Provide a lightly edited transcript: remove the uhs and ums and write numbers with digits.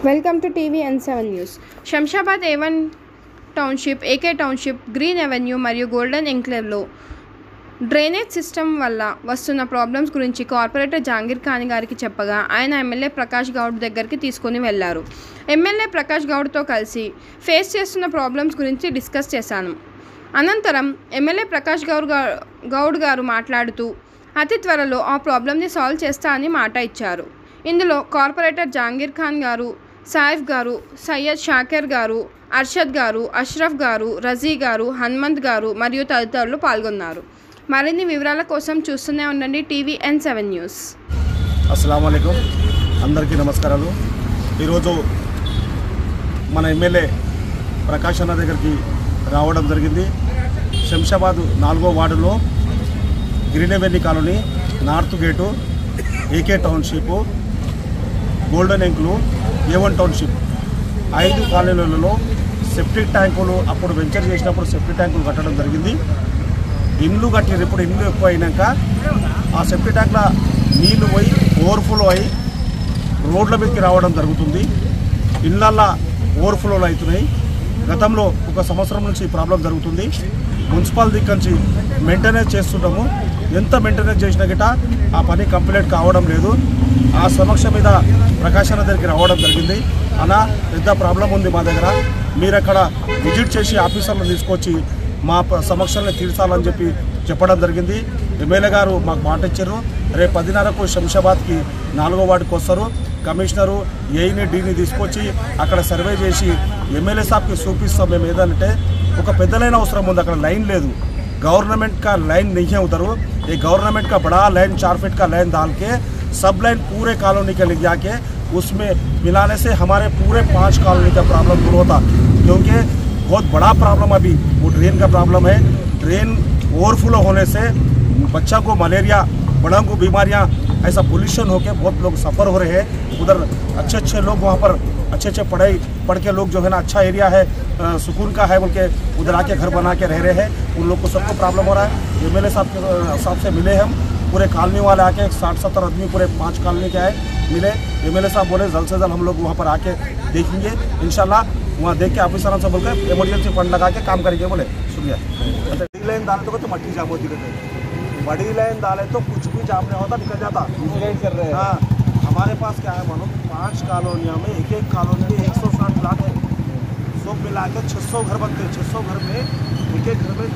Welcome to TV N7 news. Shamshabad A1 township, AK township, green avenue మరియు golden ఎంక్లేవ్లో drainage system వల్ల వస్తున్న problems గురించి corporator Jahangir Khan గారికి చెప్పగా ఆయన ఎమ్మెల్యే ప్రకాష్ గౌడ్ దగ్గరికి తీసుకొని వెళ్లారు. ఎమ్మెల్యే ప్రకాష్ గౌడ్తో కలిసి ఫేస్ చేస్తున్న ప్రాబ్లమ్స్ గురించి డిస్కస్ చేశాను. అనంతరం ఎమ్మెల్యే ప్రకాష్ గౌడ్ గారు మాట్లాడుతూ అతి త్వరలో ఆ ప్రాబ్లమ్ని సాల్వ్ చేస్తా అని మాట ఇచ్చారు. ఇందులో కార్పొరేటర్ జహాంగీర్ ఖాన్ గారు, సాయిఫ్ గారు, సయ్యద్ షాకిర్ గారు, అర్షద్ గారు, అష్రఫ్ గారు, రజీ గారు, హనుమంత్ గారు మరియు తదితరులు పాల్గొన్నారు. మరిన్ని వివరాల కోసం చూస్తూనే ఉండండి టీవీ N7 న్యూస్. అస్సలాము అలైకుం, అందరికీ నమస్కారాలు. ఈరోజు మన ఎమ్మెల్యే ప్రకాష్ అన్న దగ్గరికి రావడం జరిగింది. శంషాబాద్ 4వ వార్డులో green avenue colony, north gate, AK township, golden enclave, A1 township 5 కాలనీలలో సెప్టిక్ ట్యాంకులు అప్పుడు వెంచర్ చేసినప్పుడు సెప్టిక్ ట్యాంకులు కట్టడం జరిగింది. ఇండ్లు కట్టారు. ఇప్పుడు ఇండ్లు ఎక్కువ అయినాక ఆ సెప్టిక్ ట్యాంక్ల నీళ్లు పోయి ఓవర్ఫ్లో అయ్యి రోడ్ల మీదకి రావడం జరుగుతుంది. ఇళ్ళల్లో ఓవర్ఫ్లోలు అవుతున్నాయి. గతంలో 1 సంవత్సరం నుంచి ఈ ప్రాబ్లం జరుగుతుంది. మున్సిపల్ దగ్గర నుంచి మెయింటెనెన్స్ చేస్తుంటాము. ఎంత మెయింటెనెన్స్ చేసినా గిట్ట ఆ పని కంప్లీట్ కావడం లేదు. ఆ సమస్య మీద ప్రకాష్ అన్న దగ్గరికి రావడం జరిగింది. అన్న, పెద్ద ప్రాబ్లం ఉంది మా దగ్గర, మీరు అక్కడ విజిట్ చేసి ఆఫీసర్లను తీసుకొచ్చి మా సమస్యలను తీర్చాలని చెప్పడం జరిగింది. ఎమ్మెల్యే గారు మాకు మాట ఇచ్చారు. రేపు 10:30కు శంషాబాద్కి 4వ వార్డుకి వస్తారు. కమిషనరు, ఏఈని, డీని తీసుకొచ్చి అక్కడ సర్వే చేసి ఎమ్మెల్యే సాబ్కి చూపిస్తాం. మేము ఏదంటే ఒక పెద్ద లైన్ అవసరం ఉంది. అక్కడ లైన్ లేదు. गवर्नमेंट का लाइन नहीं है उधर. ये गवर्नमेंट का बड़ा लाइन 4 फीट का लाइन डाल के सब लाइन पूरे कॉलोनी के ले जाके उसमें मिलाने से हमारे पूरे 5 कॉलोनी का प्रॉब्लम दूर होता. क्योंकि बहुत बड़ा प्रॉब्लम अभी वो ड्रेन का प्रॉब्लम है. ड्रेन ओवरफ्लो होने से बच्चा को मलेरिया, बड़ों को बीमारियाँ, ऐसा पोल्यूशन होके बहुत लोग सफ़र हो रहे हैं. उधर अच्छे लोग वहाँ पर अच्छे पढ़ के लोग जो है ना, अच्छा एरिया है, सुकून का है बोल के उधर आके घर बना के रह रहे हैं. उन लोग को सबको प्रॉब्लम हो रहा है. एमएलए साहब से मिले हम, पूरे कॉलोनी वाले आके 60-70 आदमी पूरे 5 कॉलोनी के आए, मिले. एमएलए साहब बोले जल्द से जल्द हम लोग वहाँ पर आके देखेंगे इंशाल्लाह. वहाँ देख के ऑफिसर से बोल के एमरजेंसी फंड लगा के काम करेंगे बोले. सुनिए, बड़ी लाइन डाले तो मट्टी जाम होती रहती है. बड़ी लाइन डाले तो कुछ भी जाम नहीं होता, निकल जाता. कर रहे हैं. हाँ, हमारे पास क्या है मानो, 5 कॉलोनियों में एक कॉलोनी में 160 प्लाट है. सब मिला के 600 घर बनते हैं. 600 घर में एक घर में